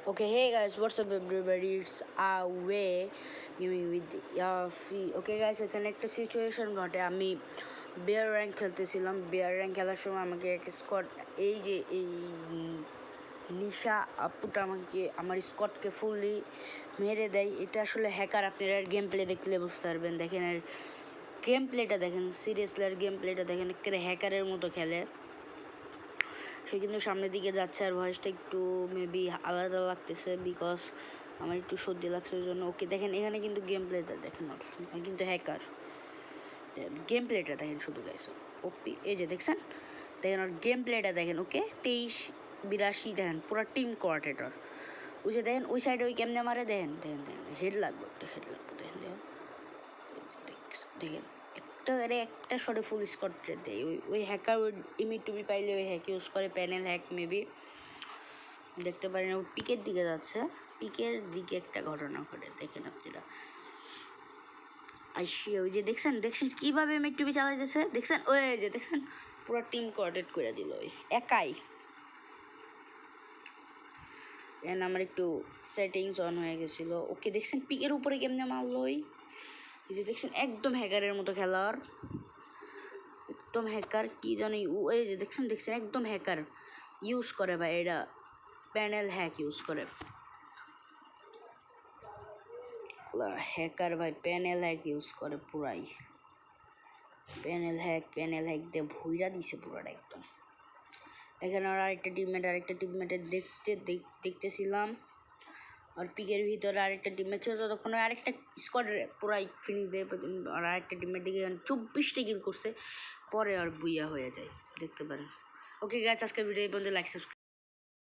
Okay, hey guys, what's up everybody? It's Awe gaming with Yafi. Okay guys, এখানে একটা situation ঘটে। আমি bear rank খেলতেছিলাম। Bear rank খেলার সময় আমাকে এক স্কট এই নিশা আপুটা আমাকে আমার স্কটকে ফুললি মেরে দেয়। এটা আসলে হ্যাকার। আপনারা এর গেম প্লে দেখলে বুঝতে পারবেন। দেখেন এর গেম প্লেটা দেখেন, সিরিয়াসলি এর গেম প্লেটা দেখেন, একেবারে হ্যাকারের মতো খেলে। সে কিন্তু সামনের দিকে যাচ্ছে আর ভয়েসটা একটু মেবি আলাদা লাগতেছে বিকজ আমার একটু সর্দি লাগছে ওই জন্য। ওকে দেখেন এখানে কিন্তু গেম প্লেটা দেখেন, কিন্তু হ্যাকার গেম প্লেটা দেখেন শুধু গাইস। ওপি এই যে দেখছেন, দেখেন ওর গেম প্লেটা দেখেন। ওকে 23-82 দেখেন, পুরো টিম কোয়ার্টেটর। ওই যে দেখেন ওই সাইডে ওই কেমনে মারে, দেখেন দেখেন দেখেন হেড লাগবে, একটা হেড লাগবে, দেখেন দেখেন দেখেন একটা শটে ফুল স্কট দেয়। ওই হ্যাকার ওই টুবি পাইলে ওই হ্যাক ইউজ করে, প্যানেল হ্যাক মেবি দেখতে পারেন। ও পিকের দিকে যাচ্ছে, পিকের দিকে একটা ঘটনা ঘটে দেখেন আপনারা। আসিয়া ওই যে দেখছেন কীভাবে টুবি চালাইতেছে, দেখছেন ওই যে দেখছেন পুরো টিম কোঅর্ডিনেট করে দিল ওই একাই। এন আমার একটু সেটিংস অন হয়ে গেছিলো। ওকে দেখছেন পিকের উপরে কেমনে মারলো ওই যে দেখছেন, একদম হ্যাকারের মতো খেলার, একদম হ্যাকার কি জানি। এই যে দেখছেন একদম হ্যাকার ইউজ করে ভাই, এটা প্যানেল হ্যাক ইউজ করে হ্যাকার ভাই, প্যানেল হ্যাক ইউজ করে পুরাই। প্যানেল হ্যাক দিয়ে ভুইরা দিছে পুরাটা একদম। এখানে আরেকটা টিমমেটের দেখতেছিলাম। আর পিকের ভিতরে আরেকটা টিমমেট ছিল, ততক্ষণ আরেকটা স্কোয়াড পুরাই ফিনিশ দিয়ে আর আরেকটা টিমমেট দিকে 24টা কিল করছে, পরে আর বুইয়া হয়ে যায় দেখতে পারেন। ওকে গাইস, আজকের ভিডিও এই পর্যন্ত। Like subscribe